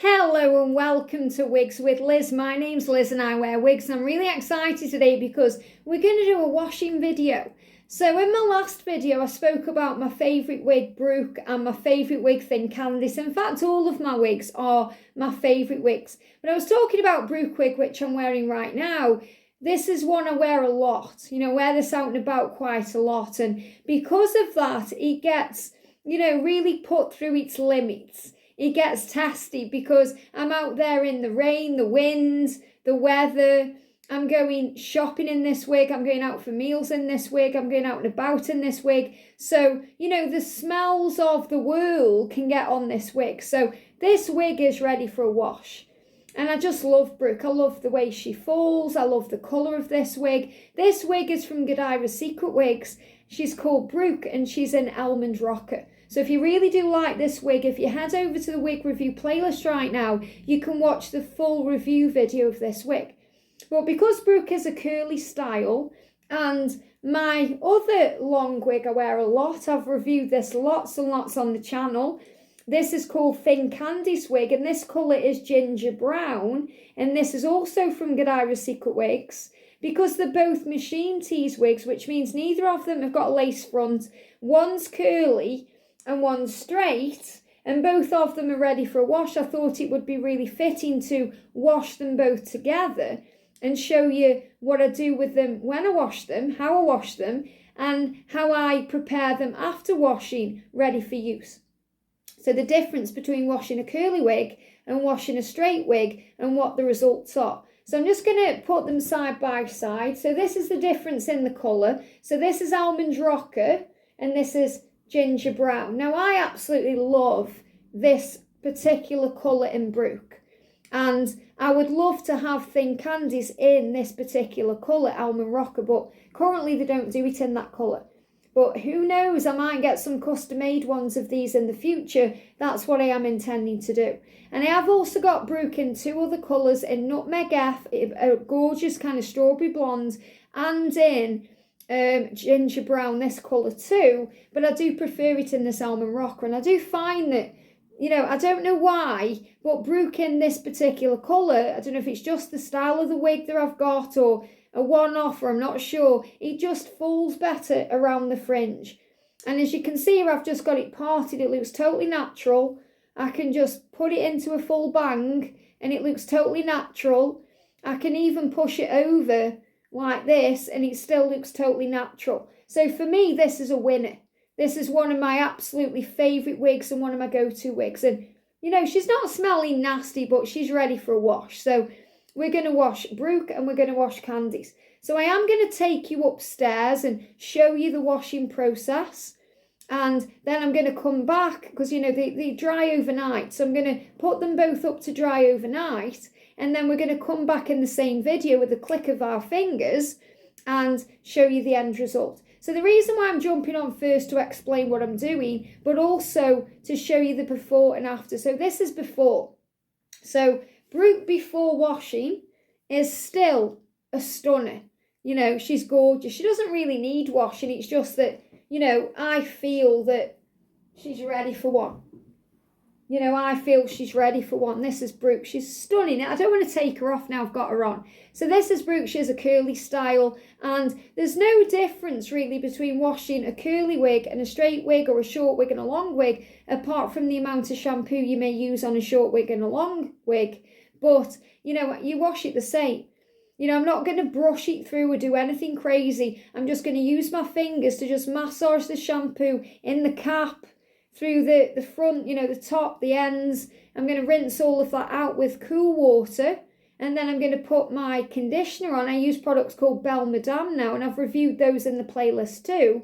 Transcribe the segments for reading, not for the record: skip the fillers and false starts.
Hello and welcome to Wigs with Liz. My name's Liz and I wear wigs, and I'm really excited today because we're going to do a washing video. So in my last video I spoke about my favourite wig Brooke and my favourite wig Thin Candice. In fact, all of my wigs are my favourite wigs. But I was talking about Brooke wig, which I'm wearing right now. This is one I wear a lot, wear this out and about quite a lot, and because of that it gets, really put through its limits. It gets testy because I'm out there in the rain, the wind, the weather. I'm going shopping in this wig. I'm going out for meals in this wig. I'm going out and about in this wig. So, the smells of the world can get on this wig. So this wig is ready for a wash. And I just love Brooke. I love the way she falls. I love the colour of this wig. This wig is from Godivas Secret Wigs. She's called Brooke and she's in almond rocha. So if you really do like this wig, if you head over to the wig review playlist right now, you can watch the full review video of this wig. But because Brooke is a curly style, and my other long wig I wear a lot, I've reviewed this lots and lots on the channel. This is called Thin Candice wig, and this colour is ginger brown, and this is also from Godivas Secret Wigs. Because they're both machine tease wigs, which means neither of them have got a lace front. One's curly and one's straight, and both of them are ready for a wash. I thought it would be really fitting to wash them both together and show you what I do with them when I wash them, how I wash them, and how I prepare them after washing, ready for use. So the difference between washing a curly wig and washing a straight wig and what the results are. So I'm just going to put them side by side. So this is the difference in the colour. So this is almond rocha and this is ginger brown. Now I absolutely love this particular colour in Brooke, and I would love to have Thin Candice in this particular colour, almond rocha, but currently they don't do it in that colour. But who knows, I might get some custom made ones of these in the future. That's what I am intending to do. And I have also got Brooke in two other colours, in Nutmeg F, a gorgeous kind of strawberry blonde, and in ginger brown, this colour too, but I do prefer it in this almond rocha. And I do find that, I don't know why, but Brooke in this particular colour, I don't know if it's just the style of the wig that I've got or a one-off, or I'm not sure, it just falls better around the fringe. And as you can see here, I've just got it parted. It looks totally natural. I can just put it into a full bang and it looks totally natural. I can even push it over like this and it still looks totally natural. So for me, this is a winner. This is one of my absolutely favourite wigs and one of my go-to wigs. And, she's not smelling nasty, but she's ready for a wash. So we're going to wash Brooke and we're going to wash Candice. So I am going to take you upstairs and show you the washing process. And then I'm going to come back because, they dry overnight. So I'm going to put them both up to dry overnight. And then we're going to come back in the same video with a click of our fingers and show you the end result. So the reason why I'm jumping on first to explain what I'm doing, but also to show you the before and after. So this is before. So Brooke before washing is still a stunner. She's gorgeous. She doesn't really need washing. It's just that, I feel that she's ready for one. I feel she's ready for one. This is Brooke. She's stunning. I don't want to take her off now I've got her on. So this is Brooke. She has a curly style. And there's no difference really between washing a curly wig and a straight wig, or a short wig and a long wig, apart from the amount of shampoo you may use on a short wig and a long wig. But, you wash it the same. I'm not going to brush it through or do anything crazy. I'm just going to use my fingers to just massage the shampoo in the cap, through the front, the top, the ends. I'm going to rinse all of that out with cool water. And then I'm going to put my conditioner on. I use products called Belle Madame now, and I've reviewed those in the playlist too.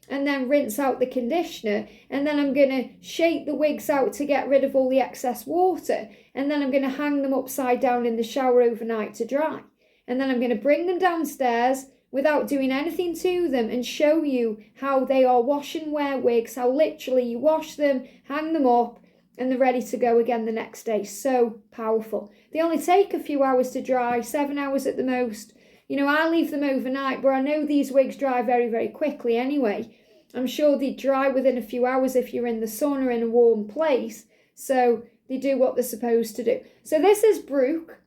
And then rinse out the conditioner. And then I'm going to shake the wigs out to get rid of all the excess water. And then I'm going to hang them upside down in the shower overnight to dry. And then I'm going to bring them downstairs without doing anything to them and show you how they are wash and wear wigs, how literally you wash them, hang them up, and they're ready to go again the next day. So powerful. They only take a few hours to dry, 7 hours at the most. I leave them overnight, but I know these wigs dry very, very quickly anyway. I'm sure they dry within a few hours if you're in the sun or in a warm place. So they do what they're supposed to do. So this is Brooke,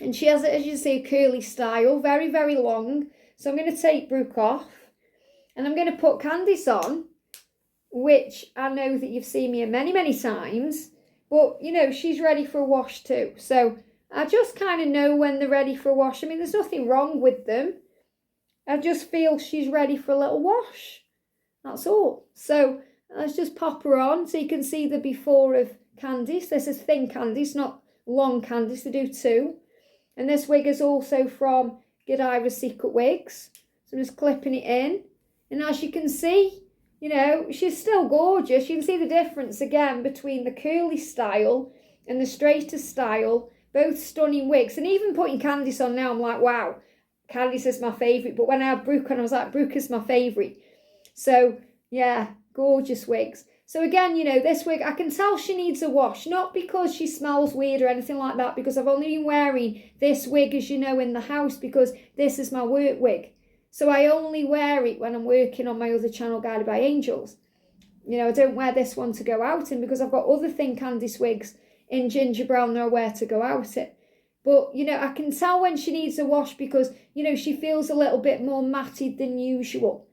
and she has, as you see, a curly style, very, very long. So I'm going to take Brooke off, and I'm going to put Candice on, which I know that you've seen me in many, many times, but, you know, she's ready for a wash too. So I just kind of know when they're ready for a wash. I mean, there's nothing wrong with them. I just feel she's ready for a little wash. That's all. So let's just pop her on so you can see the before of Candice. This is Thin Candice, not Long Candice. They do two. And this wig is also from Godivas Secret Wigs. So I'm just clipping it in. And as you can see, you know, she's still gorgeous. You can see the difference again between the curly style and the straighter style. Both stunning wigs. And even putting Candice on now, I'm like, wow, Candice is my favourite. But when I had Brooke on, I was like, Brooke is my favourite. So, yeah, gorgeous wigs. So again, you know, this wig, I can tell she needs a wash. Not because she smells weird or anything like that, because I've only been wearing this wig, as you know, in the house, because this is my work wig. So I only wear it when I'm working on my other channel, Guided by Angels. You know, I don't wear this one to go out in, because I've got other Thin Candice wigs in ginger brown that I wear to go out in. But, you know, I can tell when she needs a wash because, you know, she feels a little bit more matted than usual.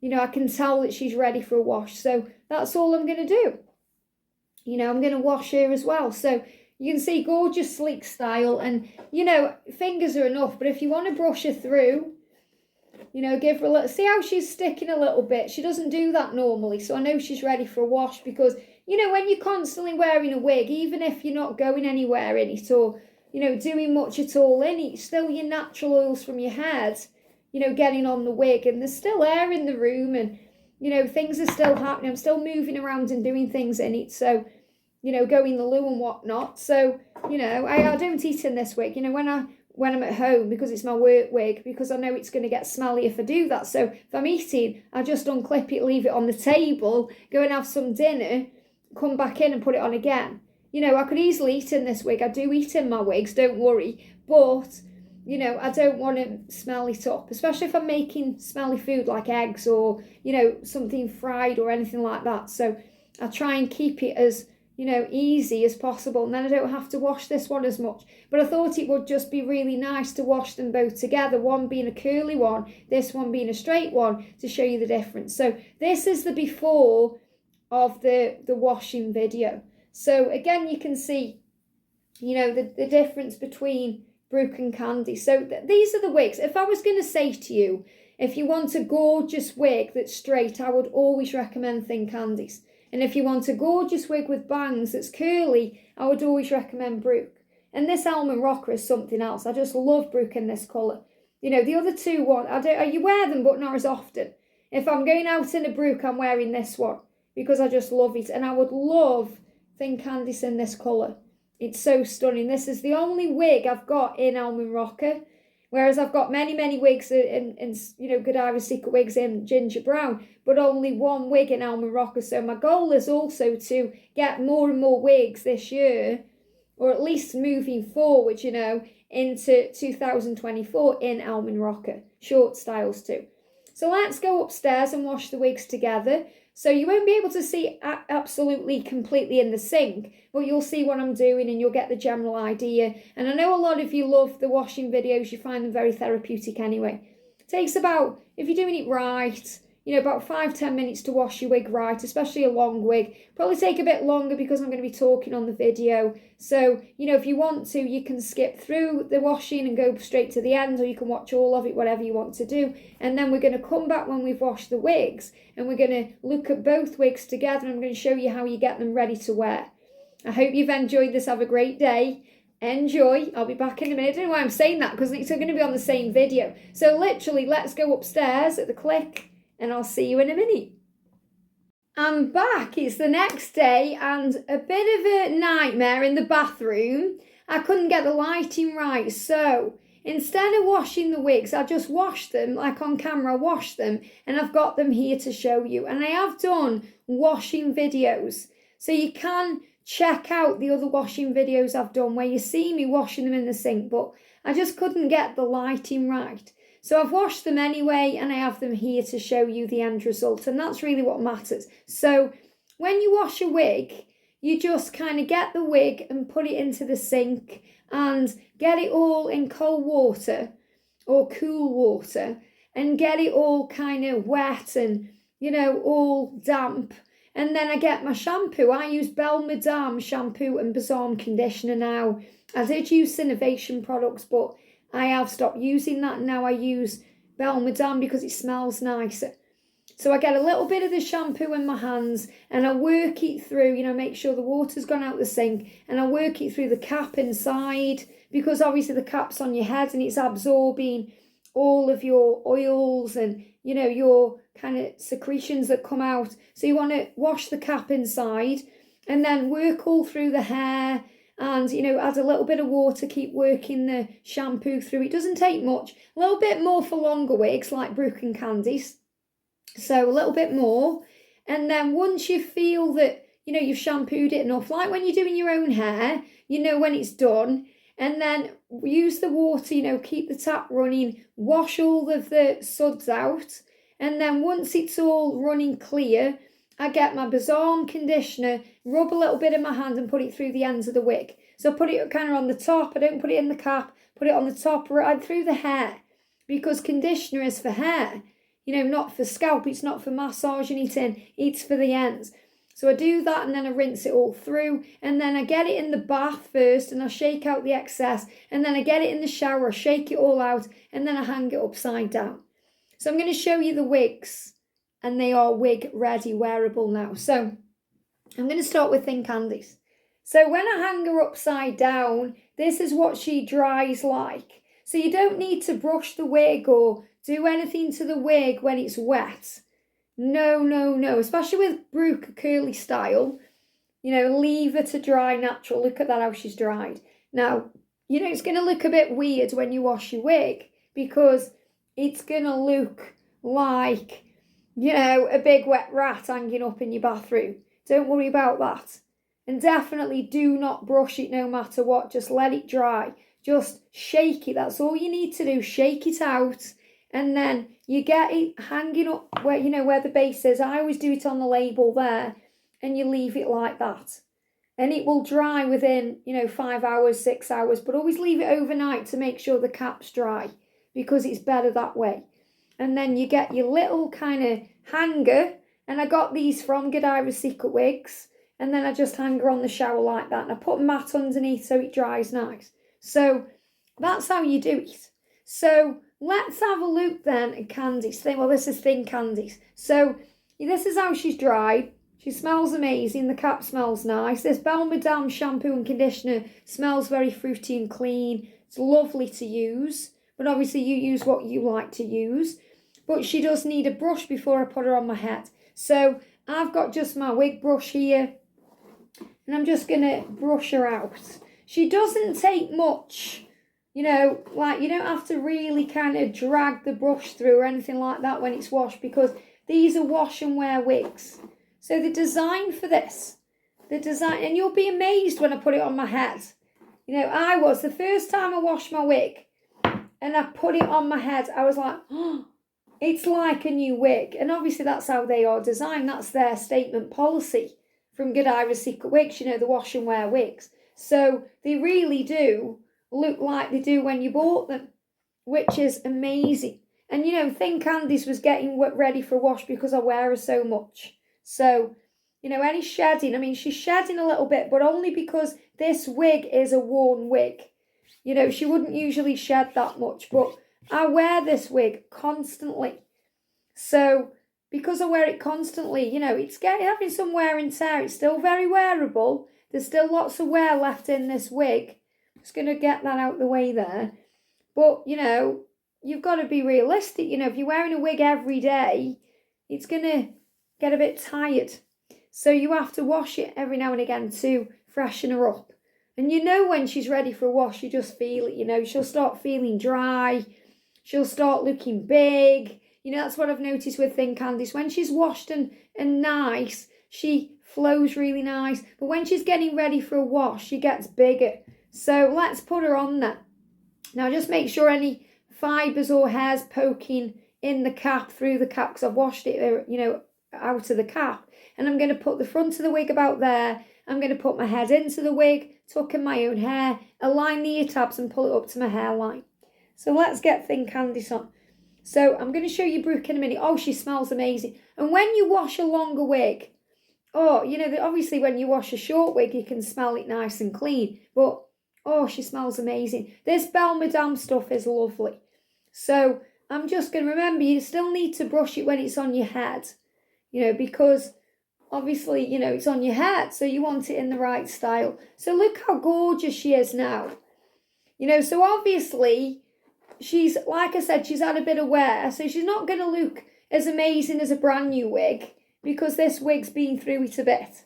You know, I can tell that she's ready for a wash. So that's all I'm going to do. You know, I'm going to wash her as well. So you can see gorgeous sleek style. And, you know, fingers are enough. But if you want to brush her through, you know, give her a little... See how she's sticking a little bit? She doesn't do that normally. So I know she's ready for a wash because, you know, when you're constantly wearing a wig, even if you're not going anywhere in it or, you know, doing much at all in it, still your natural oils from your head, you know, getting on the wig, and there's still air in the room and, you know, things are still happening. I'm still moving around and doing things in it. So, you know, going the loo and whatnot. So, you know, I don't eat in this wig, you know, when I'm at home, because it's my work wig, because I know it's going to get smelly if I do that. So if I'm eating, I just unclip it, leave it on the table, go and have some dinner, come back in and put it on again. You know, I could easily eat in this wig. I do eat in my wigs, don't worry. But, you know, I don't want to smell it up, especially if I'm making smelly food like eggs or, you know, something fried or anything like that. So I try and keep it as, you know, easy as possible, and then I don't have to wash this one as much. But I thought it would just be really nice to wash them both together, one being a curly one, this one being a straight one, to show you the difference. So this is the before of the washing video. So again, you can see, you know, the difference between Brooke and Candice. So these are the wigs. If I was going to say to you, if you want a gorgeous wig that's straight, I would always recommend Thin Candice. And if you want a gorgeous wig with bangs that's curly, I would always recommend Brooke. And this almond rocha is something else. I just love Brooke in this colour. You know, the other two you wear them, but not as often. If I'm going out in a Brooke, I'm wearing this one because I just love it. And I would love Thin Candice in this colour. It's so stunning. This is the only wig I've got in almond rocha. Whereas I've got many, many wigs in you know, Godivas Secret Wigs in ginger brown, but only one wig in almond rocha. So my goal is also to get more and more wigs this year, or at least moving forward, you know, into 2024 in almond rocha, short styles too. So let's go upstairs and wash the wigs together. So you won't be able to see absolutely completely in the sink, but you'll see what I'm doing and you'll get the general idea. And I know a lot of you love the washing videos. You find them very therapeutic anyway. It takes about, if you're doing it right, you know, about 5-10 minutes to wash your wig right, especially a long wig. Probably take a bit longer because I'm going to be talking on the video. So, you know, if you want to, you can skip through the washing and go straight to the end, or you can watch all of it, whatever you want to do. And then we're going to come back when we've washed the wigs and we're going to look at both wigs together, and I'm going to show you how you get them ready to wear. I hope you've enjoyed this. Have a great day. Enjoy. I'll be back in a minute. I don't know why I'm saying that, because it's going to be on the same video. So literally, let's go upstairs at the click, and I'll see you in a minute. I'm back. It's the next day and a bit of a nightmare in the bathroom. I couldn't get the lighting right. So instead of washing the wigs, I just washed them, like on camera, I washed them, and I've got them here to show you. And I have done washing videos. So you can check out the other washing videos I've done where you see me washing them in the sink, but I just couldn't get the lighting right. So I've washed them anyway, and I have them here to show you the end result, and that's really what matters. So when you wash a wig, you just kind of get the wig and put it into the sink and get it all in cold water or cool water and get it all kind of wet and, you know, all damp. And then I get my shampoo. I use Belle Madame shampoo and balm conditioner now. I did use Innovation products, but I have stopped using that. Now I use Belle Madame because it smells nicer. So I get a little bit of the shampoo in my hands and I work it through, you know, make sure the water's gone out the sink, and I work it through the cap inside, because obviously the cap's on your head and it's absorbing all of your oils and, you know, your kind of secretions that come out. So you want to wash the cap inside and then work all through the hair and, you know, add a little bit of water, keep working the shampoo through. It doesn't take much, a little bit more for longer wigs like Brooke and Candice. So a little bit more. And then once you feel that, you know, you've shampooed it enough, like when you're doing your own hair, you know when it's done. And then use the water, you know, keep the tap running, wash all of the suds out. And then once it's all running clear, I get my balm conditioner, rub a little bit in my hand and put it through the ends of the wig. So I put it kind of on the top. I don't put it in the cap, put it on the top right through the hair, because conditioner is for hair. You know, not for scalp, it's not for massaging it in, it's for the ends. So I do that and then I rinse it all through, and then I get it in the bath first and I shake out the excess, and then I get it in the shower, I shake it all out, and then I hang it upside down. So I'm going to show you the wigs, and they are wig ready, wearable now. So I'm going to start with Thin Candice. So when I hang her upside down, this is what she dries like. So you don't need to brush the wig or do anything to the wig when it's wet. No, no, no. Especially with Brooke curly style. You know, leave her to dry natural. Look at that, how she's dried. Now, you know, it's going to look a bit weird when you wash your wig, because it's going to look like, you know, a big wet rat hanging up in your bathroom. Don't worry about that. And definitely do not brush it no matter what. Just let it dry. Just shake it. That's all you need to do. Shake it out. And then you get it hanging up where, you know, where the base is. I always do it on the label there. And you leave it like that. And it will dry within, you know, 5 hours, 6 hours. But always leave it overnight to make sure the cap's dry, because it's better that way. And then you get your little kind of hanger. And I got these from Godivas Secret Wigs. And then I just hang her on the shower like that. And I put a mat underneath so it dries nice. So that's how you do it. So let's have a look then at Candice. Well, this is Thin Candice. So this is how she's dried. She smells amazing. The cap smells nice. This Belle Madame shampoo and conditioner smells very fruity and clean. It's lovely to use. But obviously you use what you like to use. But she does need a brush before I put her on my head. So I've got just my wig brush here. And I'm just going to brush her out. She doesn't take much. You know, like you don't have to really kind of drag the brush through or anything like that when it's washed, because these are wash and wear wigs. So the design for this, and you'll be amazed when I put it on my head. You know, the first time I washed my wig and I put it on my head, I was like, oh, it's like a new wig. And obviously that's how they are designed. That's their statement policy from Godivas Secret Wigs, you know, the wash and wear wigs. So they really do look like they do when you bought them, which is amazing. And, you know, Thin Candice was getting ready for a wash because I wear her so much. So, you know, any shedding, I mean, she's shedding a little bit, but only because this wig is a worn wig. You know, she wouldn't usually shed that much, but I wear this wig constantly. So, because I wear it constantly, you know, it's having some wear and tear. It's still very wearable. There's still lots of wear left in this wig. Just going to get that out the way there. But, you know, you've got to be realistic. You know, if you're wearing a wig every day, it's going to get a bit tired. So you have to wash it every now and again to freshen her up. And you know when she's ready for a wash, you just feel it. You know, she'll start feeling dry. She'll start looking big. You know, that's what I've noticed with Thin Candice. When she's washed and nice, she flows really nice. But when she's getting ready for a wash, she gets bigger. So let's put her on there. Now just make sure any fibres or hairs poking in the cap, through the cap, because I've washed it, you know, out of the cap. And I'm going to put the front of the wig about there, I'm going to put my head into the wig, tuck in my own hair, align the ear tabs and pull it up to my hairline. So let's get Thin Candice on. So I'm going to show you Brooke in a minute. Oh, she smells amazing. And when you wash a longer wig, oh, you know, obviously when you wash a short wig, you can smell it nice and clean. But, oh, she smells amazing. This Belle Madame stuff is lovely. So I'm just going to remember, you still need to brush it when it's on your head. You know, because obviously, you know, it's on your head. So you want it in the right style. So look how gorgeous she is now. You know, so obviously, she's, like I said, she's had a bit of wear. So she's not going to look as amazing as a brand new wig, because this wig's been through it a bit.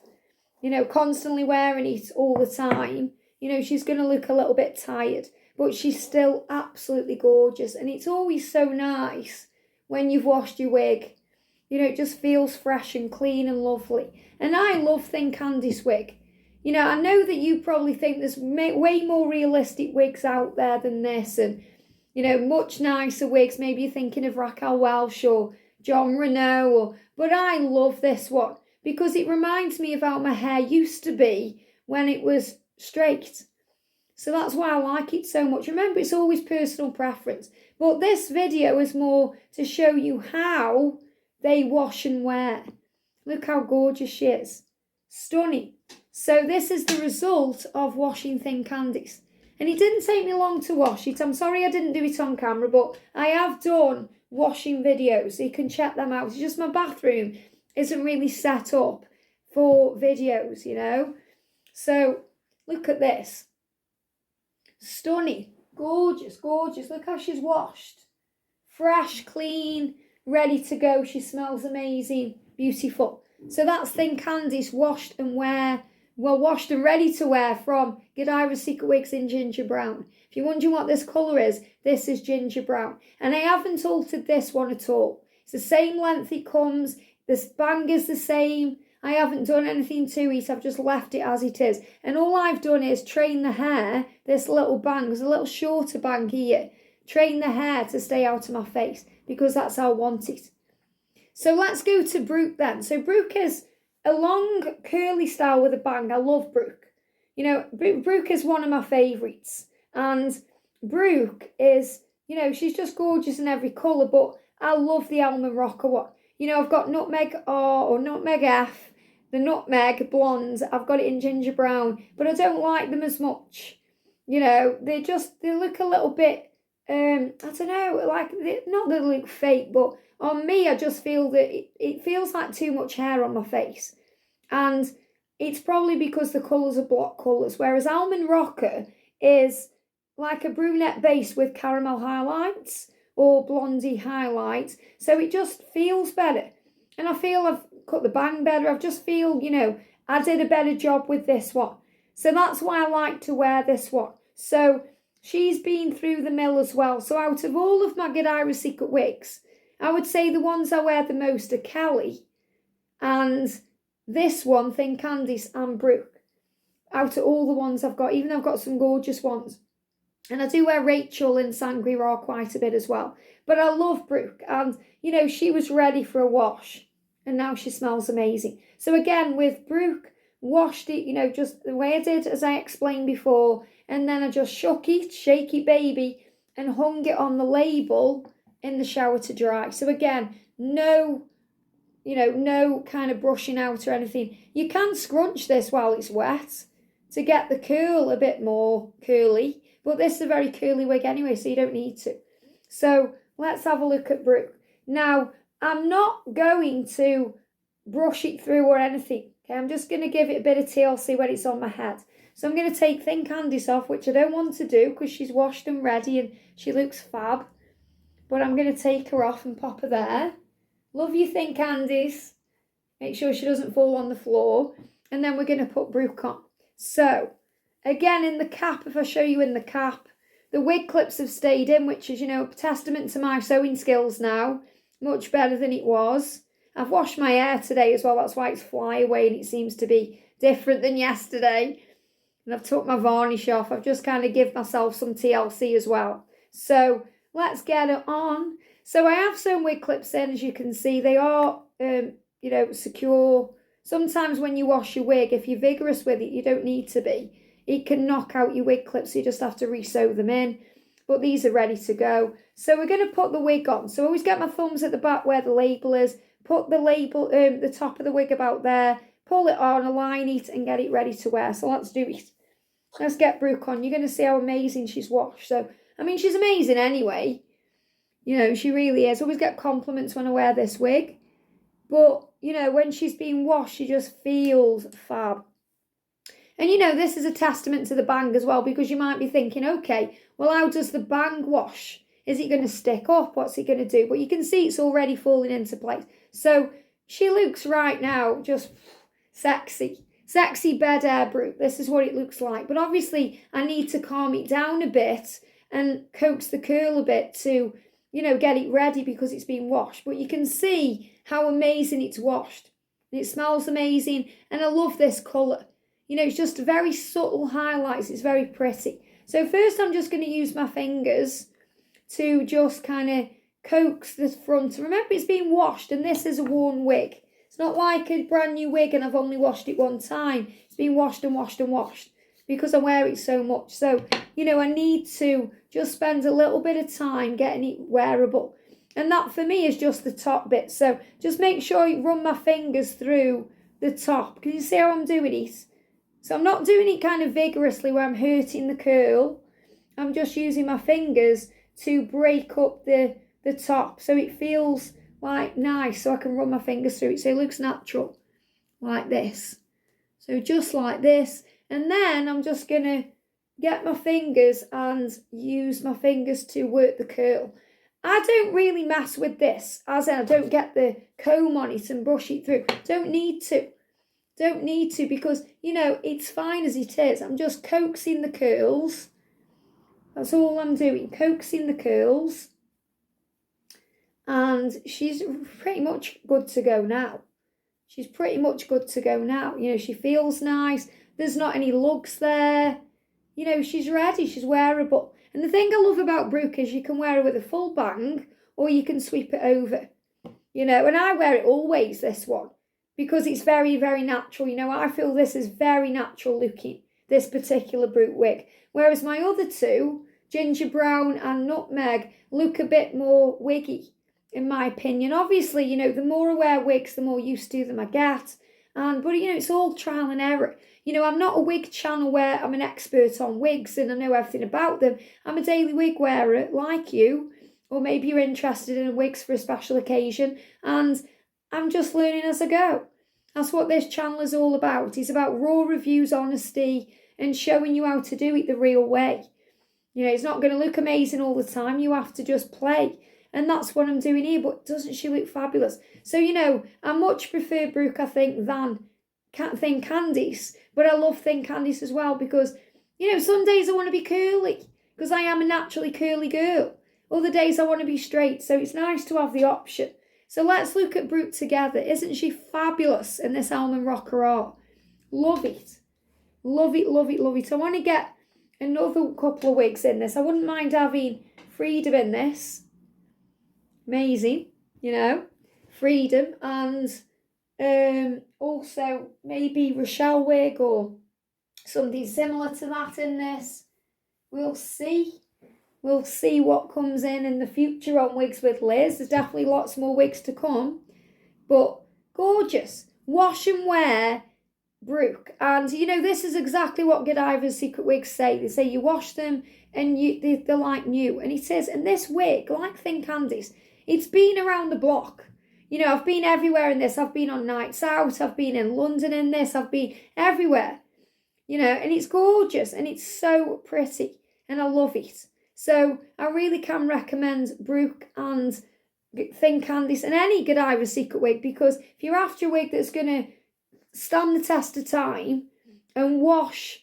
You know, constantly wearing it all the time. You know, she's going to look a little bit tired. But she's still absolutely gorgeous. And it's always so nice when you've washed your wig. You know, it just feels fresh and clean and lovely. And I love Thin Candice wig. You know, I know that you probably think there's way more realistic wigs out there than this. And, you know, much nicer wigs. Maybe you're thinking of Raquel Welch or John Renault. But I love this one because it reminds me of how my hair used to be when it was straight. So that's why I like it so much. Remember, it's always personal preference. But this video is more to show you how they wash and wear. Look how gorgeous she is. Stunning. So this is the result of washing Thin Candice. And it didn't take me long to wash it. I'm sorry I didn't do it on camera, but I have done washing videos. So you can check them out. It's just my bathroom isn't really set up for videos, you know. So look at this. Stunning. Gorgeous, gorgeous. Look how she's washed. Fresh, clean, ready to go. She smells amazing. Beautiful. So that's Thin Candice washed and wear. Well, washed and ready to wear from Godivas Secret Wigs in ginger brown. If you're wondering what this colour is, this is ginger brown. And I haven't altered this one at all. It's the same length it comes. This bang is the same. I haven't done anything to it. I've just left it as it is. And all I've done is train the hair, this little bang. There's a little shorter bang here. Train the hair to stay out of my face because that's how I want it. So let's go to Brooke then. So Brooke is a long curly style with a bang. I love Brooke. You know, Brooke is one of my favourites. And Brooke is, you know, she's just gorgeous in every colour. But I love the almond rocha one. You know, I've got nutmeg R or nutmeg F. The nutmeg blondes, I've got it in ginger brown. But I don't like them as much. You know, they look a little bit, I don't know, like, not that they look fake, but on me, I just feel that it feels like too much hair on my face. And it's probably because the colours are block colours. Whereas almond rocha is like a brunette base with caramel highlights or blondie highlights. So it just feels better. And I feel I've cut the bang better. I just feel, you know, I did a better job with this one. So that's why I like to wear this one. So she's been through the mill as well. So out of all of my Godivas Secret Wigs, I would say the ones I wear the most are Kelly and this one, Thin Candice and Brooke. Out of all the ones I've got, even though I've got some gorgeous ones. And I do wear Rachel and Sangria quite a bit as well. But I love Brooke. And, you know, she was ready for a wash. And now she smells amazing. So again, with Brooke, washed it, you know, just the way I did, as I explained before. And then I just shook it, shake it baby, and hung it on the label in the shower to dry. So again, no, you know, no kind of brushing out or anything. You can scrunch this while it's wet to get the curl a bit more curly. But this is a very curly wig anyway, so you don't need to. So let's have a look at Brooke. Now, I'm not going to brush it through or anything. Okay, I'm just going to give it a bit of TLC when it's on my head. So I'm going to take Thin Candice off, which I don't want to do because she's washed and ready and she looks fab. But I'm going to take her off and pop her there. Love you, Thin Candice. Make sure she doesn't fall on the floor. And then we're going to put Brooke on. So, again, in the cap, if I show you in the cap, the wig clips have stayed in, which is, you know, a testament to my sewing skills now. Much better than it was. I've washed my hair today as well. That's why it's fly away and it seems to be different than yesterday. And I've took my varnish off. I've just kind of give myself some TLC as well. So let's get it on. So I have sewn wig clips in, as you can see. They are, you know, secure sometimes when you wash your wig, if you're vigorous with it, you don't need to be. It can knock out your wig clips, so you just have to re-sew them in. But these are ready to go. So we're going to put the wig on. So I always get my thumbs at the back where the label is, put the label, the top of the wig about there, pull it on, align it, and get it ready to wear. So let's do it. Let's get Brooke on. You're going to see how amazing she's washed. So, I mean, she's amazing anyway. You know, she really is. I always get compliments when I wear this wig. But, you know, when she's being washed, she just feels fab. And, you know, this is a testament to the bang as well, because you might be thinking, okay, well, how does the bang wash? Is it going to stick up? What's it going to do? But you can see it's already falling into place. So she looks right now just sexy. Sexy bed hair Brooke. This is what it looks like. But obviously, I need to calm it down a bit and coax the curl a bit to, you know, get it ready because it's been washed. But you can see how amazing it's washed. And it smells amazing. And I love this colour. You know, it's just very subtle highlights. It's very pretty. So first I'm just going to use my fingers to just kind of coax the front. Remember, it's been washed and this is a worn wig. It's not like a brand new wig and I've only washed it one time. It's been washed and washed and washed because I wear it so much. So, you know, I need to just spend a little bit of time getting it wearable. And that for me is just the top bit. So just make sure you run my fingers through the top. Can you see how I'm doing it? So I'm not doing it kind of vigorously where I'm hurting the curl. I'm just using my fingers to break up the top so it feels like nice, so I can run my fingers through it so it looks natural like this. So just like this, and then I'm just going to get my fingers and use my fingers to work the curl. I don't really mess with this, as in I don't get the comb on it and brush it through. Don't need to. Don't need to because, you know, it's fine as it is. I'm just coaxing the curls. That's all I'm doing, coaxing the curls. And she's pretty much good to go now. She's pretty much good to go now. You know, she feels nice. There's not any lugs there. You know, she's ready. She's wearable. And the thing I love about Brooke is you can wear her with a full bang or you can sweep it over. You know, and I wear it always, this one. Because it's very, very natural. You know, I feel this is very natural looking, this particular Brooke wig. Whereas my other two, Ginger Brown and Nutmeg, look a bit more wiggy, in my opinion. Obviously, you know, the more I wear wigs, the more used to them I get. But, you know, it's all trial and error. You know, I'm not a wig channel where I'm an expert on wigs and I know everything about them. I'm a daily wig wearer like you. Or maybe you're interested in wigs for a special occasion. And I'm just learning as I go. That's what this channel is all about. It's about raw reviews, honesty, and showing you how to do it the real way. You know, it's not going to look amazing all the time. You have to just play. And that's what I'm doing here. But doesn't she look fabulous? So, you know, I much prefer Brooke, I think, than Thin Candice. But I love Thin Candice as well because, you know, some days I want to be curly because I am a naturally curly girl. Other days I want to be straight. So it's nice to have the option. So let's look at Brooke together. Isn't she fabulous in this almond rocha art? Love it. Love it, love it, love it. I want to get another couple of wigs in this. I wouldn't mind having Freedom in this. Amazing, you know. Freedom and also maybe Rochelle wig or something similar to that in this. We'll see. We'll see what comes in the future on Wigs with Liz. There's definitely lots more wigs to come. But gorgeous. Wash and wear Brooke. And, you know, this is exactly what Godivas Secret Wigs say. They say you wash them and they're like new. And it is. And this wig, like Thin Candice, it's been around the block. You know, I've been everywhere in this. I've been on nights out. I've been in London in this. I've been everywhere. You know, and it's gorgeous. And it's so pretty. And I love it. So I really can recommend Brooke and Thin Candice and any Godivas Secret wig because if you're after a wig that's going to stand the test of time and wash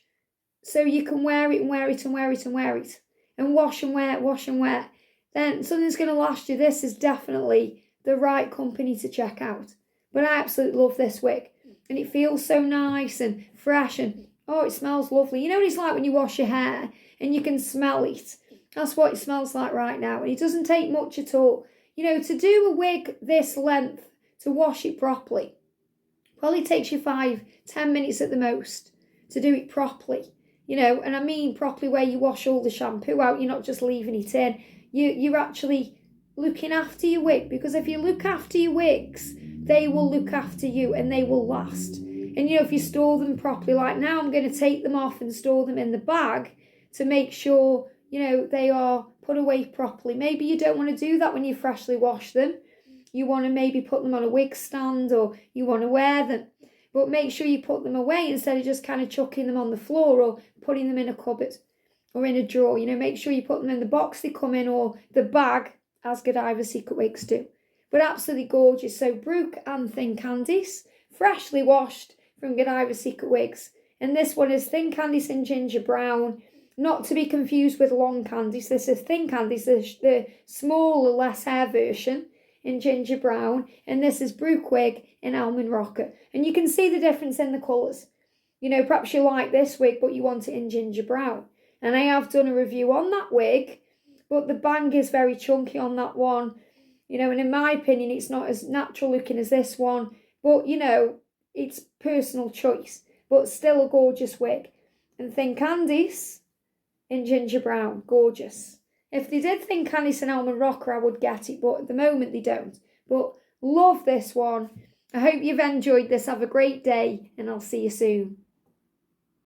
so you can wear it and wear it and wear it and wear it and wash and wear, then something's going to last you. This is definitely the right company to check out. But I absolutely love this wig and it feels so nice and fresh and oh, it smells lovely. You know what it's like when you wash your hair and you can smell it. That's what it smells like right now. And it doesn't take much at all. You know, to do a wig this length, to wash it properly, Probably takes you 5-10 minutes at the most to do it properly. You know, and I mean properly where you wash all the shampoo out, you're not just leaving it in. You're actually looking after your wig, because if you look after your wigs, they will look after you and they will last. And you know, if you store them properly, like now I'm going to take them off and store them in the bag to make sure, you know, they are put away properly. Maybe you don't want to do that when you freshly wash them. You want to maybe put them on a wig stand, or you want to wear them. But make sure you put them away instead of just kind of chucking them on the floor or putting them in a cupboard or in a drawer. You know, make sure you put them in the box they come in or the bag, as Godivas Secret Wigs do. But absolutely gorgeous. So Brooke and Thin Candice, freshly washed from Godivas Secret Wigs. And this one is Thin Candice in ginger brown, not to be confused with Long Candice. This is Thin Candice, the smaller, less hair version in ginger brown. And this is Brooke wig in almond rocha. And you can see the difference in the colours. You know, perhaps you like this wig, but you want it in ginger brown. And I have done a review on that wig, but the bang is very chunky on that one. You know, and in my opinion, it's not as natural looking as this one. But, you know, it's personal choice. But still a gorgeous wig. And Thin Candice in ginger brown. Gorgeous. If they did Thin Candice in almond rocha, I would get it. But at the moment, they don't. But love this one. I hope you've enjoyed this. Have a great day. And I'll see you soon.